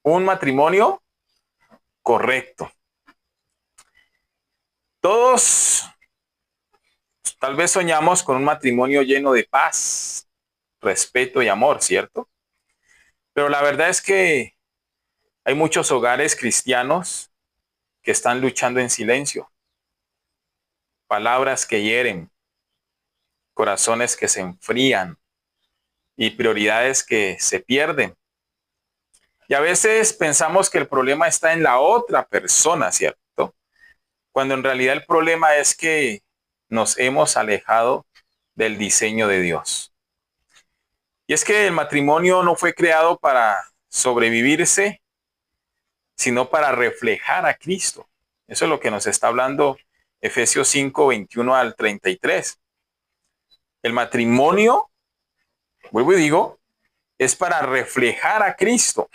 un matrimonio correcto. Todos tal vez soñamos con un matrimonio lleno de paz, respeto y amor, ¿cierto? Pero la verdad es que hay muchos hogares cristianos que están luchando en silencio, palabras que hieren, corazones que se enfrían y prioridades que se pierden. Y a veces pensamos que el problema está en la otra persona, ¿cierto? Cuando en realidad el problema es que nos hemos alejado del diseño de Dios. Y es que el matrimonio no fue creado para sobrevivirse, sino para reflejar a Cristo. Eso es lo que nos está hablando Efesios 5, 21 al 33. El matrimonio, vuelvo y digo, es para reflejar a Cristo.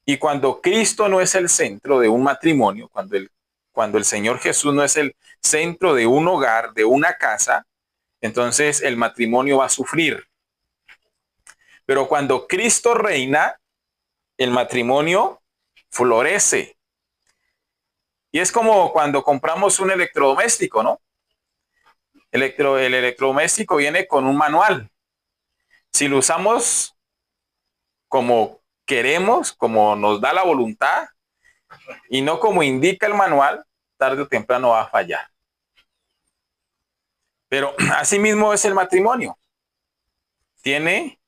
Y cuando Cristo no es el centro de un matrimonio, cuando el Señor Jesús no es el centro de un hogar, de una casa, entonces el matrimonio va a sufrir. Pero cuando Cristo reina, el matrimonio florece. Y es como cuando compramos un electrodoméstico, ¿no? El electrodoméstico viene con un manual. Si lo usamos como queremos, como nos da la voluntad, y no como indica el manual, tarde o temprano va a fallar. Pero así mismo es el matrimonio. Tiene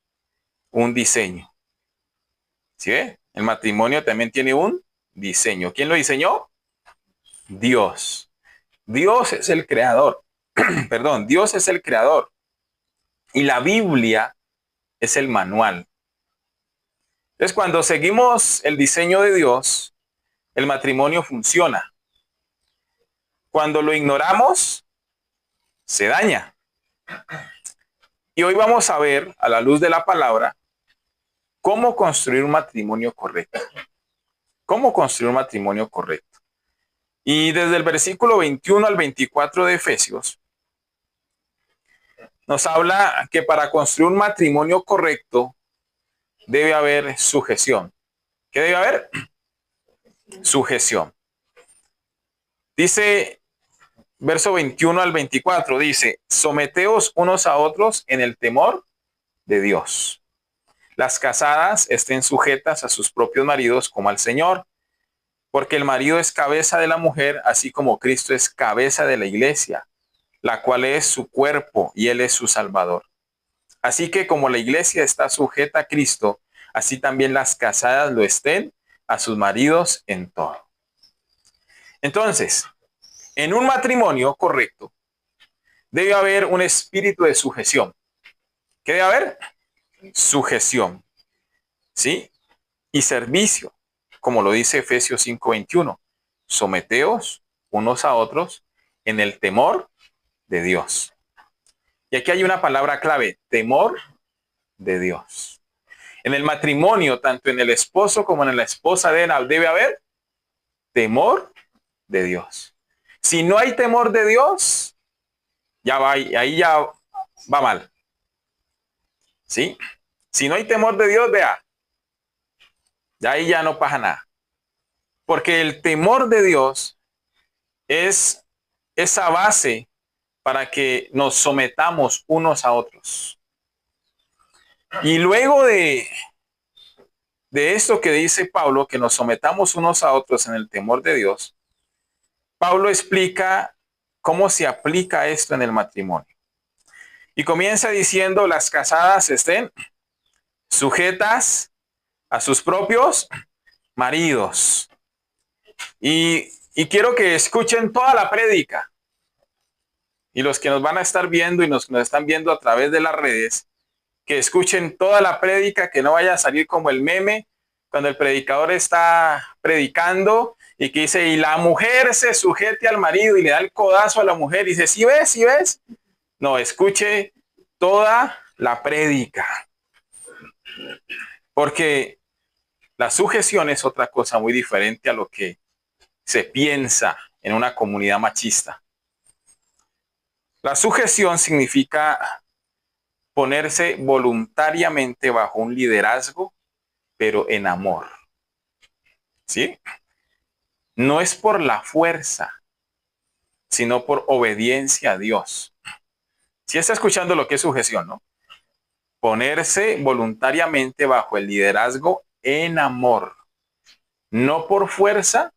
un diseño. ¿Sí ve? El matrimonio también tiene un diseño. ¿Quién lo diseñó? Dios. Dios es el creador. Perdón, Dios es el creador. Y la Biblia es el manual. Entonces, cuando seguimos el diseño de Dios, el matrimonio funciona. Cuando lo ignoramos, se daña. Y hoy vamos a ver, a la luz de la palabra, cómo construir un matrimonio correcto. Cómo construir un matrimonio correcto. Y desde el versículo 21 al 24 de Efesios, nos habla que para construir un matrimonio correcto debe haber sujeción. ¿Qué debe haber? Sujeción. Dice, verso 21 al 24, dice, someteos unos a otros en el temor de Dios. Las casadas estén sujetas a sus propios maridos como al Señor, porque el marido es cabeza de la mujer, así como Cristo es cabeza de la iglesia, la cual es su cuerpo y él es su salvador. Así que como la iglesia está sujeta a Cristo, así también las casadas lo estén a sus maridos en todo. Entonces, en un matrimonio correcto, debe haber un espíritu de sujeción. ¿Qué debe haber? Sujeción, ¿sí? Y servicio, como lo dice Efesios 5:21. Someteos unos a otros en el temor de Dios. Y aquí hay una palabra clave, temor de Dios. En el matrimonio, tanto en el esposo como en la esposa debe haber temor de Dios. Si no hay temor de Dios, ya va, ahí ya va mal. ¿Sí? Si no hay temor de Dios, vea, de ahí ya no pasa nada. Porque el temor de Dios es esa base para que nos sometamos unos a otros. Y luego de esto que dice Pablo, que nos sometamos unos a otros en el temor de Dios, Pablo explica cómo se aplica esto en el matrimonio. Y comienza diciendo, las casadas estén sujetas a sus propios maridos. Y quiero que escuchen toda la prédica. Y los que nos van a estar viendo y nos están viendo a través de las redes, que escuchen toda la prédica, que no vaya a salir como el meme cuando el predicador está predicando y que dice, y la mujer se sujete al marido y le da el codazo a la mujer y dice, ¿sí ves? ¿Sí ves? No, escuche toda la prédica. Porque la sujeción es otra cosa muy diferente a lo que se piensa en una comunidad machista. La sujeción significa ponerse voluntariamente bajo un liderazgo, pero en amor. ¿sí? No es por la fuerza, sino por obediencia a Dios. Si está escuchando lo que es sujeción, ¿no? Ponerse voluntariamente bajo el liderazgo en amor, no por fuerza,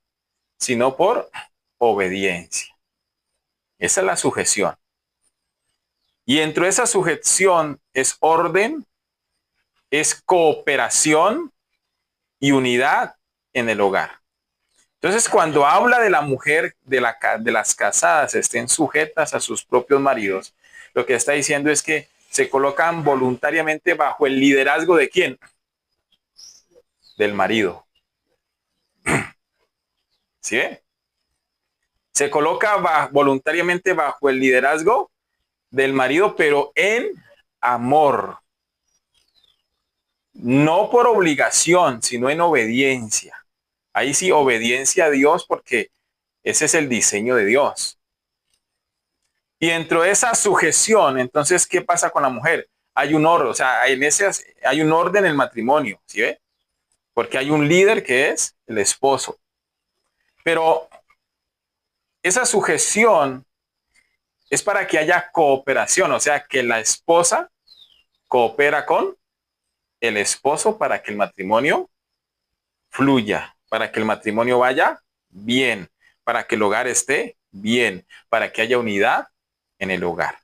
sino por obediencia. Esa es la sujeción. Y dentro de esa sujeción es orden, es cooperación y unidad en el hogar. Entonces, cuando habla de la mujer, de las casadas estén sujetas a sus propios maridos, lo que está diciendo es que se colocan voluntariamente bajo el liderazgo de ¿quién? Del marido. ¿Sí? Se coloca voluntariamente bajo el liderazgo del marido, pero en amor. No por obligación, sino en obediencia. Ahí sí, obediencia a Dios, porque ese es el diseño de Dios. Y dentro de esa sujeción, entonces, ¿qué pasa con la mujer? Hay un orden, o sea, hay un orden en el matrimonio, ¿sí ve? Porque hay un líder que es el esposo. Pero esa sujeción es para que haya cooperación, o sea, que la esposa coopera con el esposo para que el matrimonio fluya, para que el matrimonio vaya bien, para que el hogar esté bien, para que haya unidad en el hogar.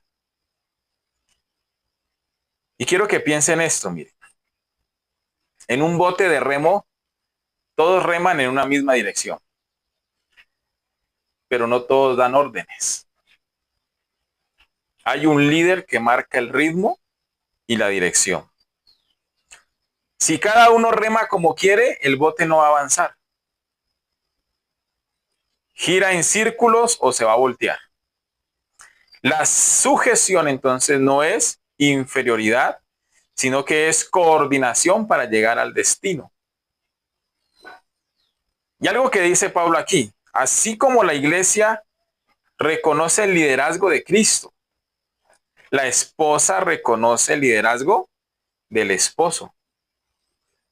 Y quiero que piensen esto, miren. En un bote de remo, todos reman en una misma dirección, pero no todos dan órdenes. Hay un líder que marca el ritmo y la dirección. Si cada uno rema como quiere, el bote no va a avanzar. Gira en círculos o se va a voltear. La sujeción entonces no es inferioridad, sino que es coordinación para llegar al destino. Y algo que dice Pablo aquí, así como la iglesia reconoce el liderazgo de Cristo, la esposa reconoce el liderazgo del esposo.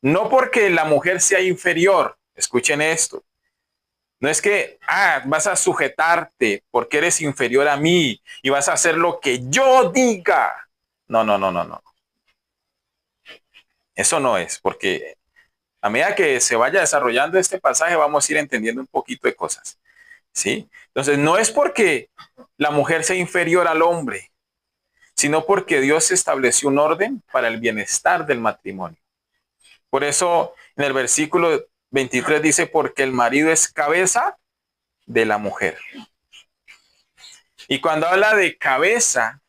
No porque la mujer sea inferior, escuchen esto, no es que vas a sujetarte porque eres inferior a mí y vas a hacer lo que yo diga. No, no, no, no, no. Eso no es, porque a medida que se vaya desarrollando este pasaje vamos a ir entendiendo un poquito de cosas. ¿Sí? Entonces, no es porque la mujer sea inferior al hombre, sino porque Dios estableció un orden para el bienestar del matrimonio. Por eso en el versículo 23 dice, porque el marido es cabeza de la mujer. Y cuando habla de cabeza,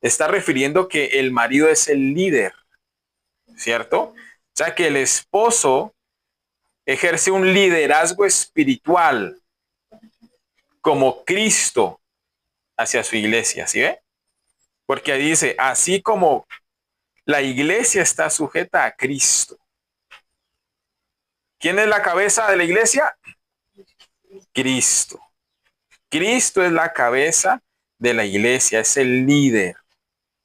está refiriendo que el marido es el líder, ¿cierto? O sea que el esposo ejerce un liderazgo espiritual como Cristo hacia su iglesia, ¿sí ve? Porque ahí dice, así como la iglesia está sujeta a Cristo. ¿Quién es la cabeza de la iglesia? Cristo. Cristo es la cabeza de la iglesia, es el líder,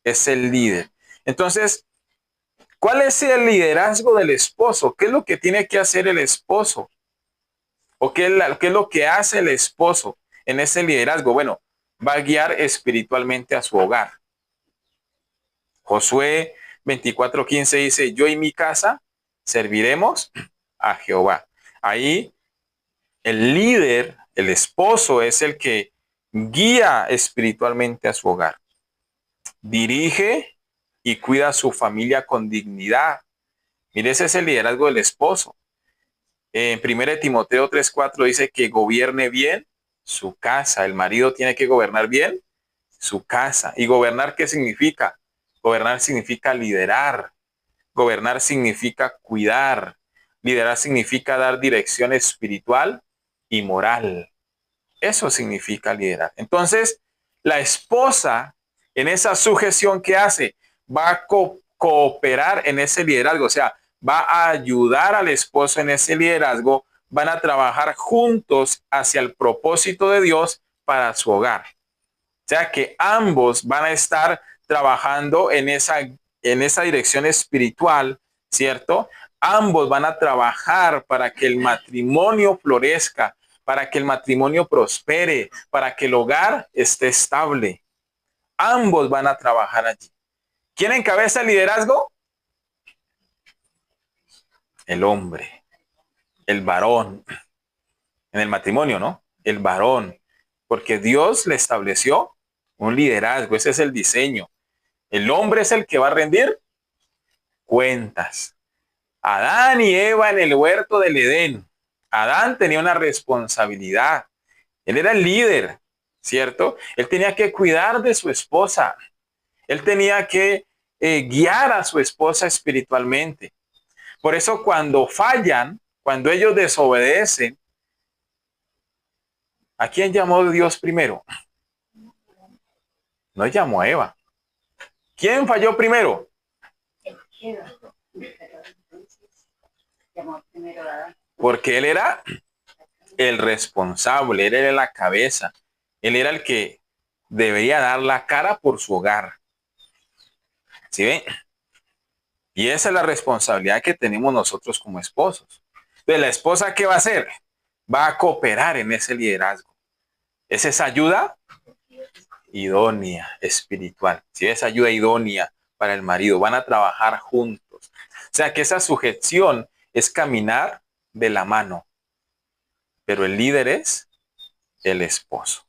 es el líder. Entonces, ¿cuál es el liderazgo del esposo? ¿Qué es lo que tiene que hacer el esposo? ¿O qué es lo que hace el esposo en ese liderazgo? Bueno, va a guiar espiritualmente a su hogar. Josué 24:15 dice, yo y mi casa serviremos a Jehová. Ahí el líder, el esposo, es el que guía espiritualmente a su hogar. Dirige y cuida a su familia con dignidad. Mire, ese es el liderazgo del esposo. En 1 Timoteo 3:4 dice que gobierne bien su casa. El marido tiene que gobernar bien su casa. ¿Y gobernar qué significa? Gobernar significa liderar. Gobernar significa cuidar. Liderar significa dar dirección espiritual y moral. Eso significa liderar. Entonces, la esposa, en esa sujeción que hace, va a cooperar en ese liderazgo. O sea, va a ayudar al esposo en ese liderazgo. Van a trabajar juntos hacia el propósito de Dios para su hogar. O sea, que ambos van a estar trabajando en esa dirección espiritual, ¿cierto? Ambos van a trabajar para que el matrimonio florezca, para que el matrimonio prospere, para que el hogar esté estable. Ambos van a trabajar allí. ¿Quién encabeza el liderazgo? El hombre, el varón. En el matrimonio, ¿no? El varón. Porque Dios le estableció un liderazgo. Ese es el diseño. El hombre es el que va a rendir cuentas. Adán y Eva en el huerto del Edén. Adán tenía una responsabilidad. Él era el líder, ¿cierto? Él tenía que cuidar de su esposa. Él tenía que guiar a su esposa espiritualmente. Por eso cuando fallan, cuando ellos desobedecen, ¿a quién llamó Dios primero? No llamó a Eva. ¿Quién falló primero? Porque él era el responsable, él era la cabeza, él era el que debería dar la cara por su hogar. ¿Sí ven? Y esa es la responsabilidad que tenemos nosotros como esposos. Entonces, ¿la esposa qué va a hacer? Va a cooperar en ese liderazgo. Es esa ayuda idónea, espiritual. ¿Sí? Esa ayuda idónea para el marido. Van a trabajar juntos. O sea que esa sujeción es caminar de la mano. Pero el líder es el esposo.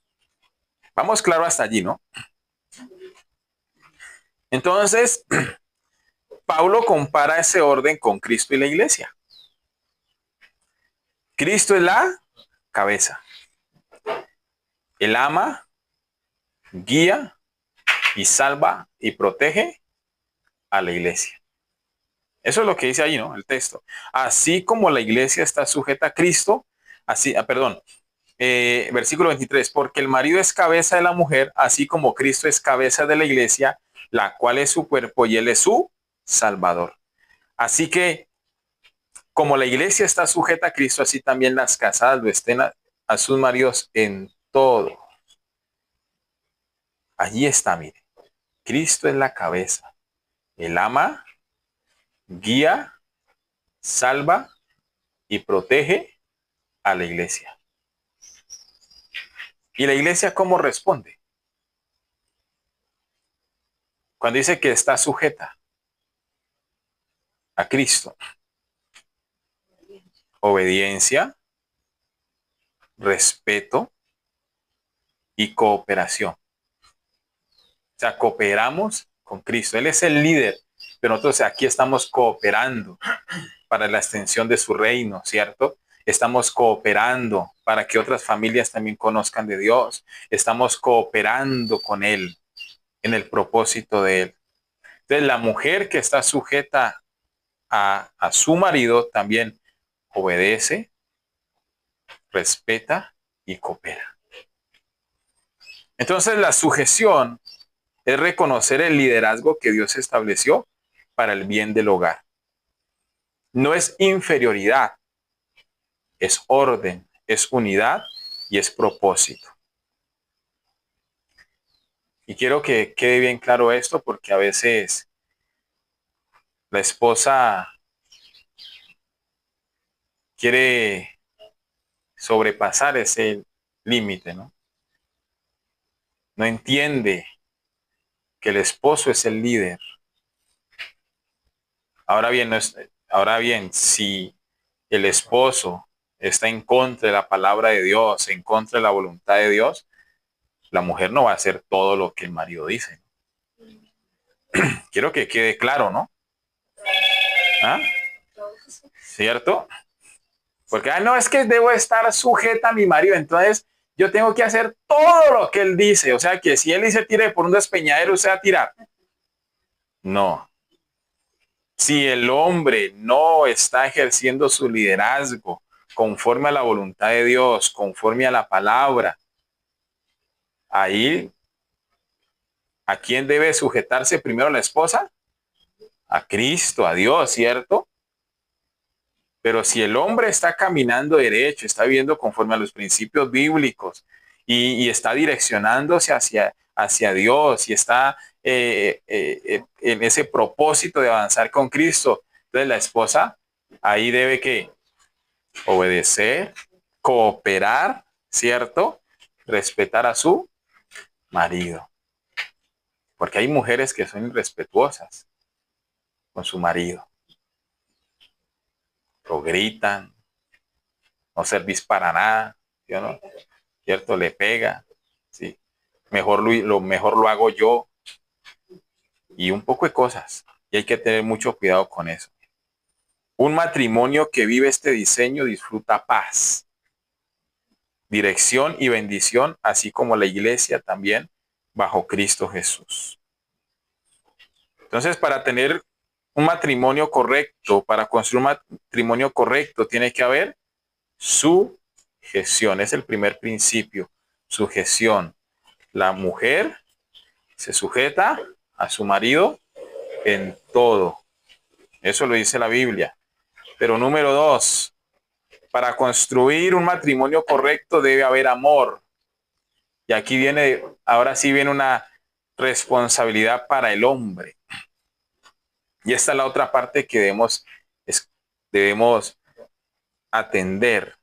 Vamos claro hasta allí, ¿no? Entonces, Pablo compara ese orden con Cristo y la iglesia. Cristo es la cabeza. Él ama, guía y salva y protege a la iglesia. Eso es lo que dice ahí, ¿no? El texto. Así como la iglesia está sujeta a Cristo, versículo 23, porque el marido es cabeza de la mujer, así como Cristo es cabeza de la iglesia, la cual es su cuerpo y él es su salvador. Así que, como la iglesia está sujeta a Cristo, así también las casadas lo estén a sus maridos en todo. Allí está, mire. Cristo es la cabeza. Él ama, guía, salva y protege a la iglesia. ¿Y la iglesia cómo responde? Cuando dice que está sujeta a Cristo. Obediencia, respeto y cooperación. O sea, cooperamos con Cristo. Él es el líder, pero nosotros aquí estamos cooperando para la extensión de su reino, ¿cierto? Estamos cooperando para que otras familias también conozcan de Dios. Estamos cooperando con Él en el propósito de Él. Entonces, la mujer que está sujeta a su marido también obedece, respeta y coopera. Entonces, la sujeción es reconocer el liderazgo que Dios estableció para el bien del hogar. No es inferioridad, es orden, es unidad y es propósito. Y quiero que quede bien claro esto porque a veces la esposa quiere sobrepasar ese límite, ¿no? No entiende que el esposo es el líder. Ahora bien, si el esposo está en contra de la palabra de Dios, en contra de la voluntad de Dios, la mujer no va a hacer todo lo que el marido dice. Quiero que quede claro, ¿no? ¿Ah? ¿Cierto? Porque, no, es que debo estar sujeta a mi marido, entonces yo tengo que hacer todo lo que él dice. O sea, que si él dice tire por un despeñadero, usted va a tirar. No. Si el hombre no está ejerciendo su liderazgo conforme a la voluntad de Dios, conforme a la palabra, ahí, ¿a quién debe sujetarse primero la esposa? A Cristo, a Dios, ¿cierto? Pero si el hombre está caminando derecho, está viviendo conforme a los principios bíblicos y está direccionándose hacia Dios y está en ese propósito de avanzar con Cristo, entonces la esposa Ahí debe que obedecer, cooperar, ¿cierto? Respetar a su marido. Porque hay mujeres que son irrespetuosas con su marido. Lo gritan, no servís para nada, ¿sí o no? ¿Cierto? Le pega, ¿sí? Mejor lo hago yo. Y un poco de cosas. Y hay que tener mucho cuidado con eso. Un matrimonio que vive este diseño disfruta paz, dirección y bendición, así como la iglesia también bajo Cristo Jesús. Entonces, para tener un matrimonio correcto, para construir un matrimonio correcto, tiene que haber sujeción. Es el primer principio, sujeción. La mujer se sujeta a su marido en todo. Eso lo dice la Biblia. Pero número 2, para construir un matrimonio correcto debe haber amor. Y aquí viene, ahora sí viene una responsabilidad para el hombre. Y esta es la otra parte que debemos atender.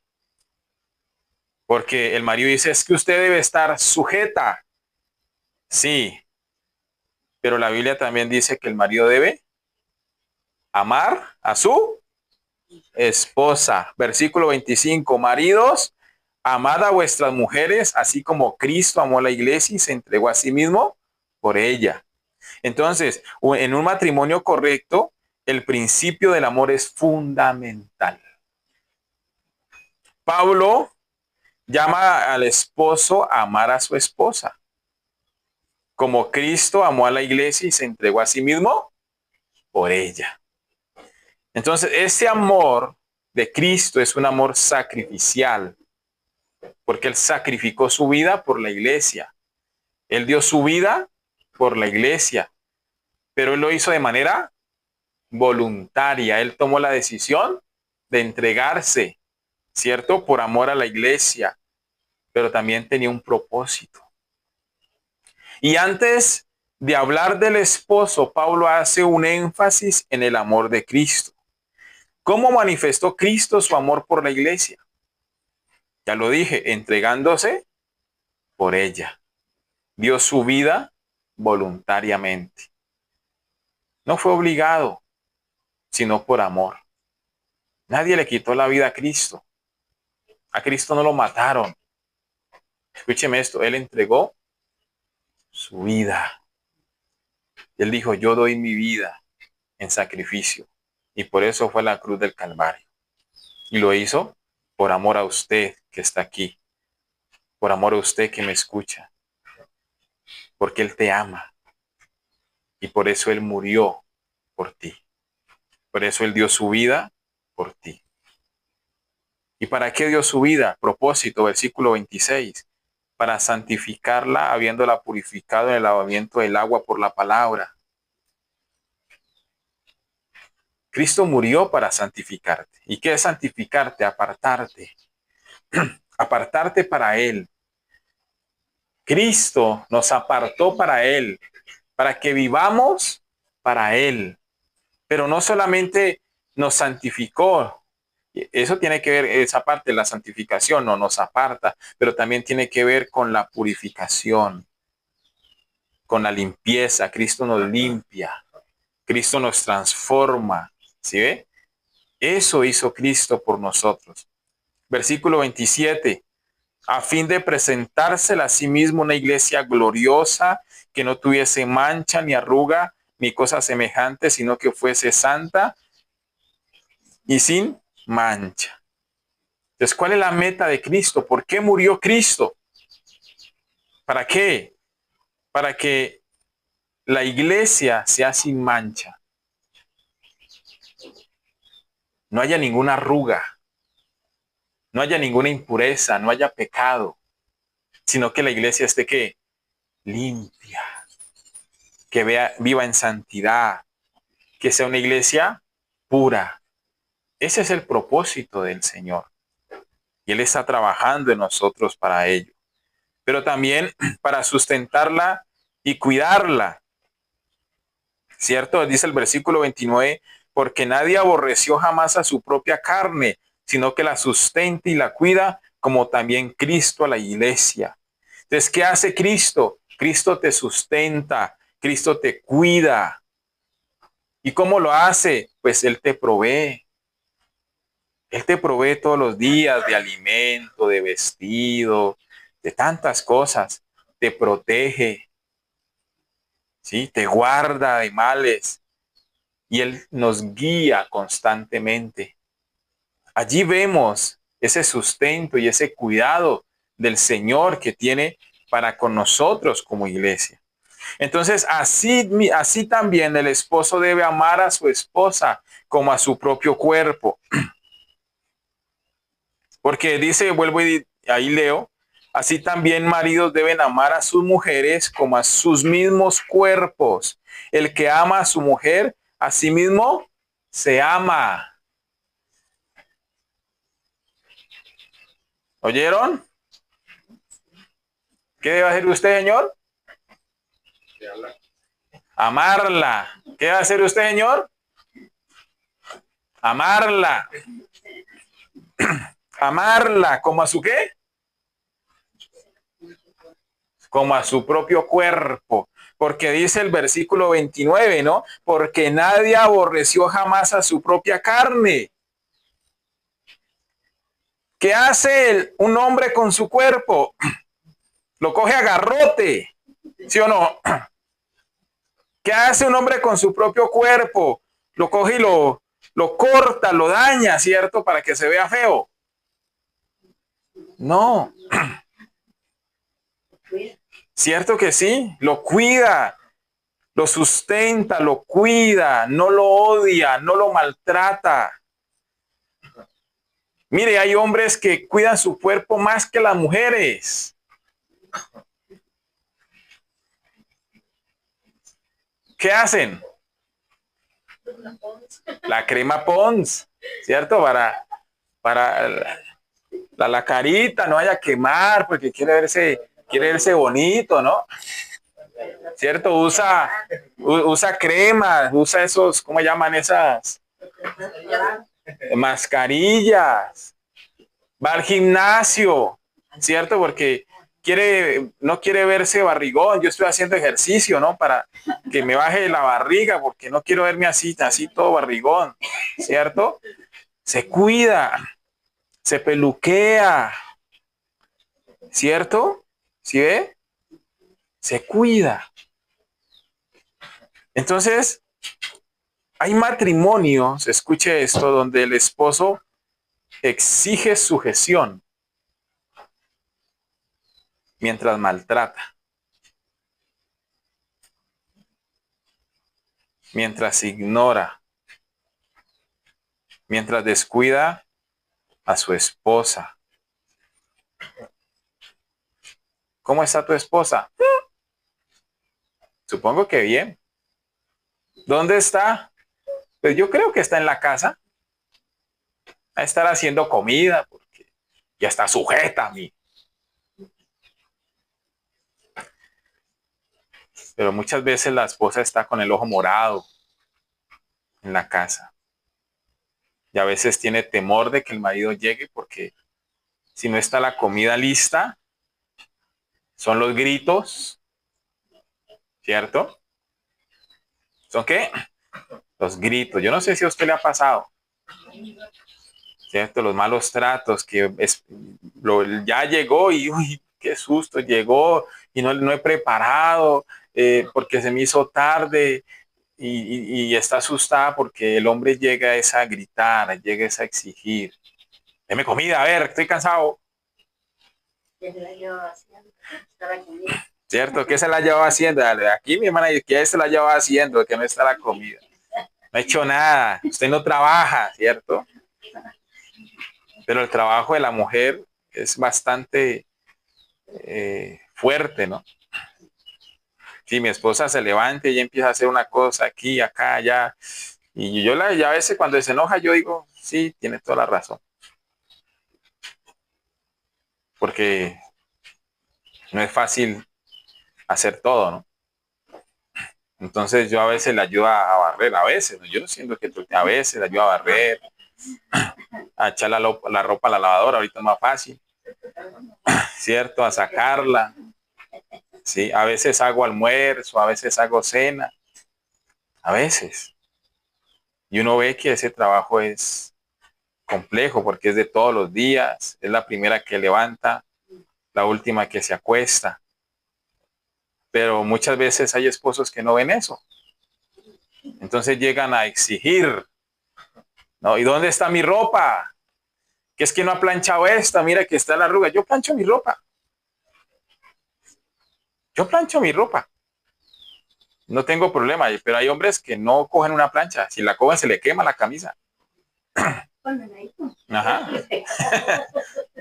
Porque el marido dice, es que usted debe estar sujeta. Sí, pero la Biblia también dice que el marido debe amar a su esposa. Versículo 25, maridos, amad a vuestras mujeres, así como Cristo amó a la iglesia y se entregó a sí mismo por ella. Entonces, en un matrimonio correcto, el principio del amor es fundamental. Pablo llama al esposo a amar a su esposa, como Cristo amó a la iglesia y se entregó a sí mismo por ella. Entonces, ese amor de Cristo es un amor sacrificial, porque Él sacrificó su vida por la iglesia. Él dio su vida por la iglesia, pero Él lo hizo de manera voluntaria. Él tomó la decisión de entregarse, ¿cierto? Por amor a la iglesia, pero también tenía un propósito. Y antes de hablar del esposo, Pablo hace un énfasis en el amor de Cristo. ¿Cómo manifestó Cristo su amor por la iglesia? Ya lo dije, entregándose por ella. Dio su vida voluntariamente. No fue obligado, sino por amor. Nadie le quitó la vida a Cristo. A Cristo no lo mataron. Escúcheme esto, Él entregó su vida. Él dijo, yo doy mi vida en sacrificio. Y por eso fue la cruz del Calvario. Y lo hizo por amor a usted que está aquí. Por amor a usted que me escucha. Porque Él te ama. Y por eso Él murió por ti. Por eso Él dio su vida por ti. ¿Y para qué dio su vida? Propósito, versículo 26. Para santificarla, habiéndola purificado en el lavamiento del agua por la palabra. Cristo murió para santificarte. ¿Y qué es santificarte? Apartarte. Apartarte para Él. Cristo nos apartó para Él, para que vivamos para Él. Pero no solamente nos santificó, eso tiene que ver, esa parte, la santificación no nos aparta, pero también tiene que ver con la purificación, con la limpieza. Cristo nos limpia, Cristo nos transforma, ¿sí ve? Eso hizo Cristo por nosotros. Versículo 27, a fin de presentársela a sí mismo una iglesia gloriosa, que no tuviese mancha ni arruga ni cosa semejante, sino que fuese santa y sin mancha. Entonces, ¿cuál es la meta de Cristo? ¿Por qué murió Cristo? ¿Para qué? Para que la iglesia sea sin mancha. No haya ninguna arruga, no haya ninguna impureza, no haya pecado, sino que la iglesia esté ¿qué? Limpia, que viva en santidad, que sea una iglesia pura. Ese es el propósito del Señor. Y Él está trabajando en nosotros para ello. Pero también para sustentarla y cuidarla. ¿Cierto? Dice el versículo 29, porque nadie aborreció jamás a su propia carne, sino que la sustenta y la cuida, como también Cristo a la iglesia. Entonces, ¿qué hace Cristo? Cristo te sustenta, Cristo te cuida. ¿Y cómo lo hace? Pues Él te provee. Él te provee todos los días de alimento, de vestido, de tantas cosas. Te protege, ¿sí? Te guarda de males. Y Él nos guía constantemente. Allí vemos ese sustento y ese cuidado del Señor que tiene para con nosotros como iglesia. Entonces, así también el esposo debe amar a su esposa como a su propio cuerpo. Porque dice, vuelvo y ahí leo, así también maridos deben amar a sus mujeres como a sus mismos cuerpos. El que ama a su mujer, a sí mismo se ama. ¿Oyeron? ¿Qué debe hacer usted, señor? Amarla. ¿Qué debe hacer usted, señor? Amarla. Amarla. ¿Como a su qué? Como a su propio cuerpo. Porque dice el versículo 29, ¿no? Porque nadie aborreció jamás a su propia carne. ¿Qué hace un hombre con su cuerpo? Lo coge a garrote, ¿sí o no? ¿Qué hace un hombre con su propio cuerpo? Lo coge y lo corta, lo daña, ¿cierto? Para que se vea feo. No. ¿Cierto que sí? Lo cuida, lo sustenta, lo cuida, no lo odia, no lo maltrata. Mire, hay hombres que cuidan su cuerpo más que las mujeres. ¿Qué hacen? La crema Pond's, ¿cierto? Para la carita no vaya a quemar, porque quiere verse bonito, ¿no? ¿Cierto? Usa cremas, usa esos, ¿cómo llaman esas? Mascarillas. Va al gimnasio, ¿cierto? Porque no quiere verse barrigón. Yo estoy haciendo ejercicio, ¿no? Para que me baje la barriga, porque no quiero verme así todo barrigón, ¿cierto? Se cuida, se peluquea, ¿cierto? ¿Sí ve? Se cuida. Entonces, hay matrimonios, escuche esto, donde el esposo exige sujeción mientras maltrata, mientras ignora, mientras descuida a su esposa. ¿Cómo está tu esposa? Supongo que bien. ¿Dónde está? Pues yo creo que está en la casa. A estar haciendo comida porque ya está sujeta a mí. Pero muchas veces la esposa está con el ojo morado en la casa. Y a veces tiene temor de que el marido llegue porque si no está la comida lista, son los gritos, ¿cierto? ¿Son qué? Los gritos. Yo no sé si a usted le ha pasado, ¿cierto? Los malos tratos, ya llegó y, uy, qué susto, llegó y no he preparado porque se me hizo tarde y está asustada porque el hombre llega a gritar, llega a exigir. Deme comida, a ver, estoy cansado. ¿Cierto? ¿Qué se la llevaba haciendo? Aquí mi hermana dice que se la llevaba haciendo, que no está la comida. No ha hecho nada, usted no trabaja, ¿cierto? Pero el trabajo de la mujer es bastante fuerte, ¿no? Si mi esposa se levanta y ella empieza a hacer una cosa aquí, acá, allá, y ya a veces cuando se enoja yo digo, sí, tiene toda la razón. Porque no es fácil hacer todo, ¿no? Entonces yo a veces le ayudo a barrer, a veces, ¿no? Yo no siento que a veces le ayudo a barrer, a echar la ropa a la lavadora, ahorita es más fácil, ¿cierto? A sacarla, ¿sí? A veces hago almuerzo, a veces hago cena, a veces. Y uno ve que ese trabajo es complejo porque es de todos los días, es la primera que levanta, la última que se acuesta. Pero muchas veces hay esposos que no ven eso. Entonces llegan a exigir, ¿no? ¿Y dónde está mi ropa? Que es que no ha planchado esta, mira que está la arruga. Yo plancho mi ropa. Yo plancho mi ropa. No tengo problema, pero hay hombres que no cogen una plancha. Si la cogen se le quema la camisa. Ajá.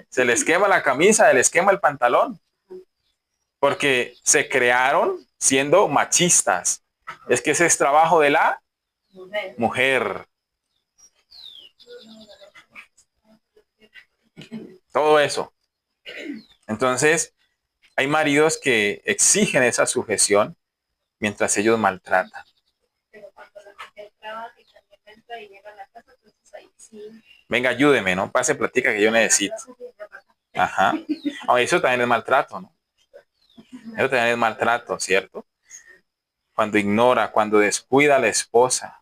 Se les quema la camisa, se les quema el pantalón. Porque se crearon siendo machistas. Es que ese es trabajo de la mujer. Todo eso. Entonces, hay maridos que exigen esa sujeción mientras ellos maltratan. Pero cuando la mujer trabaja y también entra y llega a la casa, entonces ahí sí. Venga, ayúdeme, ¿no? Pase, platica que yo necesito. Ajá. Oh, eso también es maltrato, ¿no? Eso también es maltrato, ¿cierto? Cuando ignora, cuando descuida a la esposa.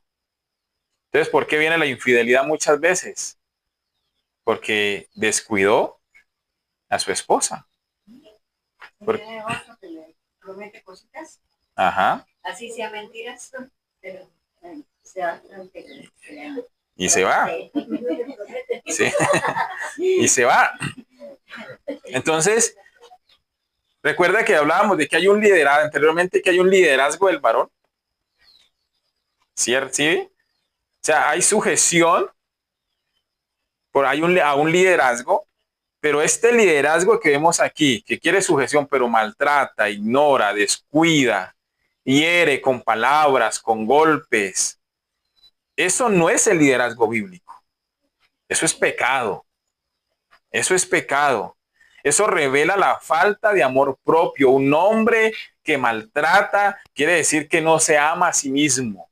Entonces, ¿por qué viene la infidelidad muchas veces? Porque descuidó a su esposa. Porque... promete cositas. Ajá. Así sea mentiras, pero se va. Y se va. Sí. Y se va. Entonces, recuerda que hablábamos de que hay un liderazgo, anteriormente que hay un liderazgo del varón. ¿Cierto? ¿Sí? O sea, hay sujeción, a un liderazgo, pero este liderazgo que vemos aquí, que quiere sujeción, pero maltrata, ignora, descuida, hiere con palabras, con golpes, eso no es el liderazgo bíblico. Eso es pecado. Eso es pecado. Eso revela la falta de amor propio. Un hombre que maltrata quiere decir que no se ama a sí mismo.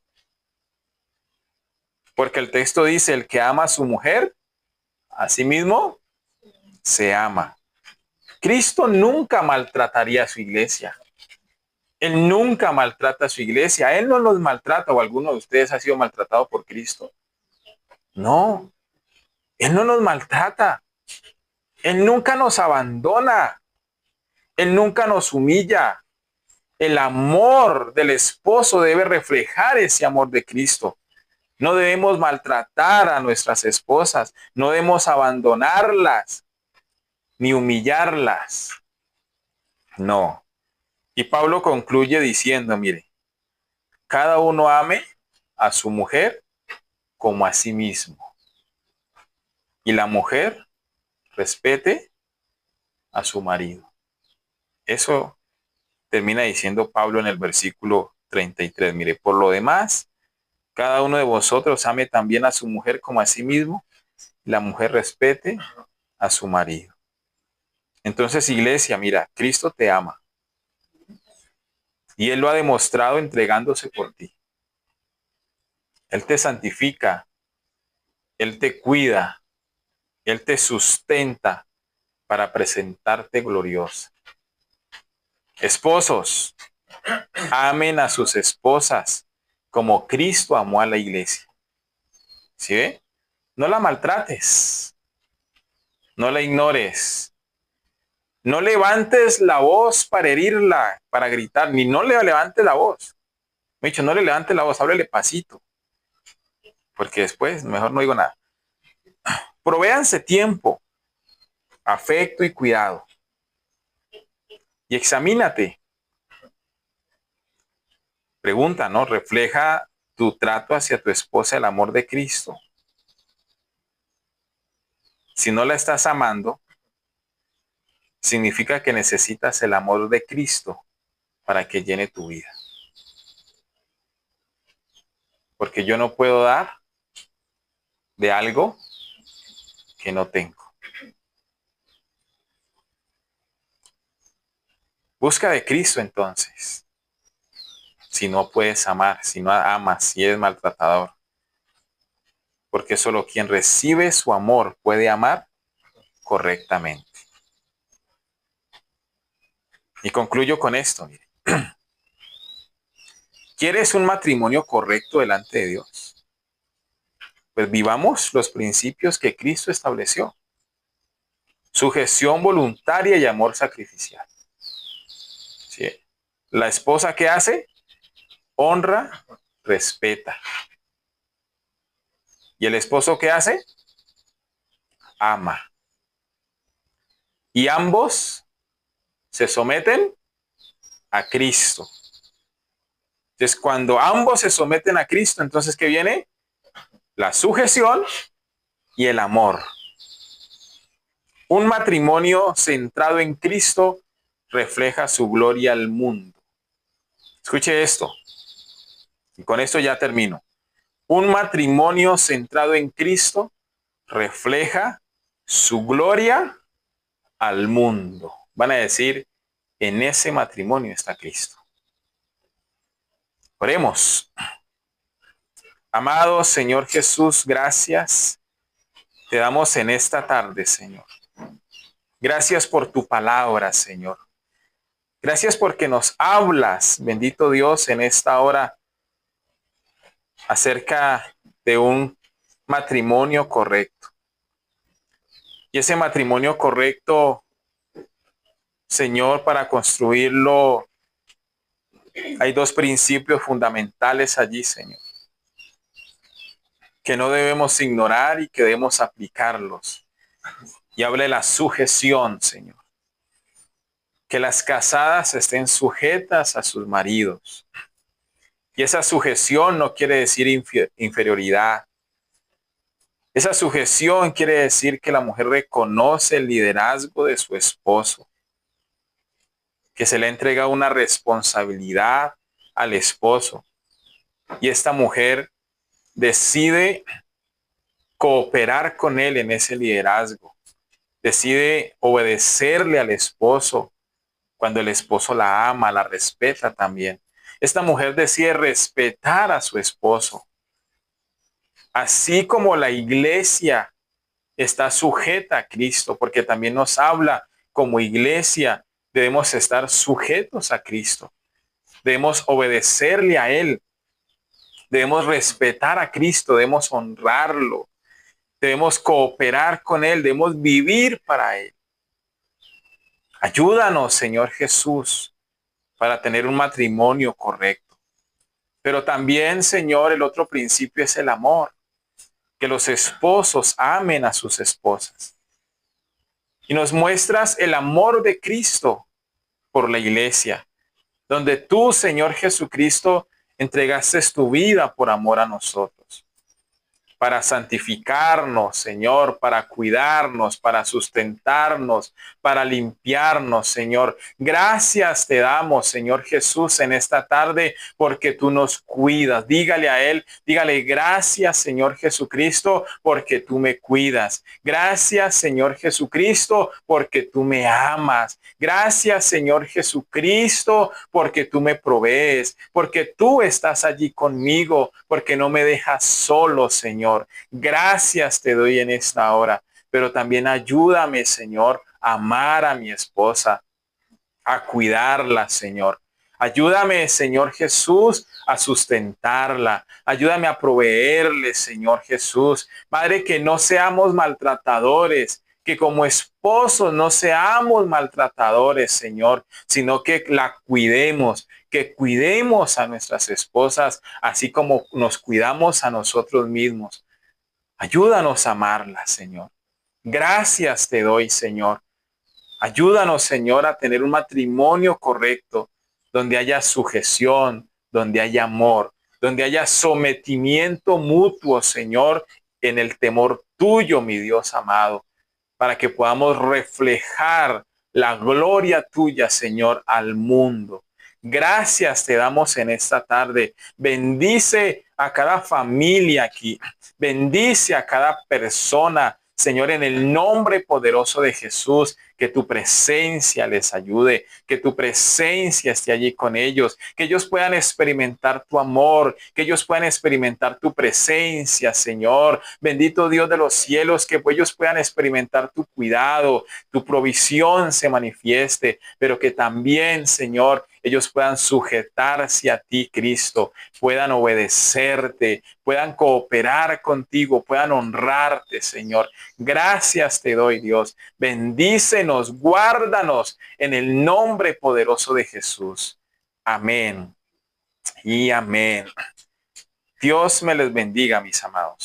Porque el texto dice, el que ama a su mujer, a sí mismo se ama. Cristo nunca maltrataría a su iglesia. Él nunca maltrata a su iglesia. Él no los maltrata, o alguno de ustedes ha sido maltratado por Cristo. No, Él no nos maltrata. Él nunca nos abandona. Él nunca nos humilla. El amor del esposo debe reflejar ese amor de Cristo. No debemos maltratar a nuestras esposas. No debemos abandonarlas ni humillarlas. No. Y Pablo concluye diciendo, mire, cada uno ame a su mujer como a sí mismo. Y la mujer respete a su marido. Eso termina diciendo Pablo en el versículo 33. Mire, por lo demás, cada uno de vosotros ame también a su mujer como a sí mismo. Y la mujer respete a su marido. Entonces, iglesia, mira, Cristo te ama. Y Él lo ha demostrado entregándose por ti. Él te santifica. Él te cuida. Él te sustenta para presentarte gloriosa. Esposos, amen a sus esposas como Cristo amó a la iglesia. ¿Sí ve? No la maltrates. No la ignores. No levantes la voz para herirla, para gritar, ni no le levantes la voz. Me he dicho, no le levantes la voz, háblele pasito. Porque después mejor no digo nada. Provéanse tiempo, afecto y cuidado. Y examínate. Pregunta, ¿no? ¿Refleja tu trato hacia tu esposa el amor de Cristo? Si no la estás amando, significa que necesitas el amor de Cristo para que llene tu vida. Porque yo no puedo dar de algo que no tengo. Busca de Cristo entonces. si no puedes amar, si no amas, si eres maltratador. Porque solo quien recibe su amor puede amar correctamente. Y concluyo con esto. Mire. ¿Quieres un matrimonio correcto delante de Dios? Pues vivamos los principios que Cristo estableció. Sujeción voluntaria y amor sacrificial. ¿Sí? La esposa, ¿qué hace? Honra, respeta. ¿Y el esposo qué hace? Ama. Y ambos se someten a Cristo. Entonces, cuando ambos se someten a Cristo, entonces, ¿qué viene? La sujeción y el amor. Un matrimonio centrado en Cristo refleja su gloria al mundo. Escuche esto. Y con esto ya termino. Un matrimonio centrado en Cristo refleja su gloria al mundo. Van a decir, en ese matrimonio está Cristo. Oremos. Amado Señor Jesús, gracias te damos en esta tarde, Señor. Gracias por tu palabra, Señor. Gracias porque nos hablas, bendito Dios, en esta hora acerca de un matrimonio correcto. Y ese matrimonio correcto, Señor, para construirlo, hay dos principios fundamentales allí, Señor, que no debemos ignorar y que debemos aplicarlos. Y habla de la sujeción, Señor. Que las casadas estén sujetas a sus maridos. Y esa sujeción no quiere decir inferioridad. Esa sujeción quiere decir que la mujer reconoce el liderazgo de su esposo, que se le entrega una responsabilidad al esposo. Y esta mujer decide cooperar con él en ese liderazgo. Decide obedecerle al esposo cuando el esposo la ama, la respeta también. Esta mujer decide respetar a su esposo. Así como la iglesia está sujeta a Cristo, porque también nos habla como iglesia, debemos estar sujetos a Cristo. Debemos obedecerle a Él. Debemos respetar a Cristo, debemos honrarlo. Debemos cooperar con Él, debemos vivir para Él. Ayúdanos, Señor Jesús, para tener un matrimonio correcto. Pero también, Señor, el otro principio es el amor. Que los esposos amen a sus esposas. Y nos muestras el amor de Cristo por la iglesia, donde tú, Señor Jesucristo, entregaste tu vida por amor a nosotros, para santificarnos, Señor, para cuidarnos, para sustentarnos, para limpiarnos, Señor. Gracias te damos, Señor Jesús, en esta tarde, porque tú nos cuidas. Dígale a Él, dígale, gracias, Señor Jesucristo, porque tú me cuidas. Gracias, Señor Jesucristo, porque tú me amas. Gracias, Señor Jesucristo, porque tú me provees, porque tú estás allí conmigo, porque no me dejas solo, Señor. Gracias te doy en esta hora, pero también ayúdame, Señor, a amar a mi esposa, a cuidarla, Señor. Ayúdame, Señor Jesús, a sustentarla. Ayúdame a proveerle, Señor Jesús. Padre, que no seamos maltratadores, que como esposos no seamos maltratadores, Señor, sino que la cuidemos, que cuidemos a nuestras esposas, así como nos cuidamos a nosotros mismos. Ayúdanos a amarlas, Señor. Gracias te doy, Señor. Ayúdanos, Señor, a tener un matrimonio correcto, donde haya sujeción, donde haya amor, donde haya sometimiento mutuo, Señor, en el temor tuyo, mi Dios amado, para que podamos reflejar la gloria tuya, Señor, al mundo. Gracias te damos en esta tarde. Bendice a cada familia aquí. Bendice a cada persona, Señor, en el nombre poderoso de Jesús, que tu presencia les ayude, que tu presencia esté allí con ellos, que ellos puedan experimentar tu amor, que ellos puedan experimentar tu presencia, Señor. Bendito Dios de los cielos, que ellos puedan experimentar tu cuidado, tu provisión se manifieste, pero que también, Señor, ellos puedan sujetarse a ti, Cristo, puedan obedecerte, puedan cooperar contigo, puedan honrarte, Señor. Gracias te doy, Dios. Bendícenos, guárdanos en el nombre poderoso de Jesús. Amén y amén. Dios me les bendiga, mis amados.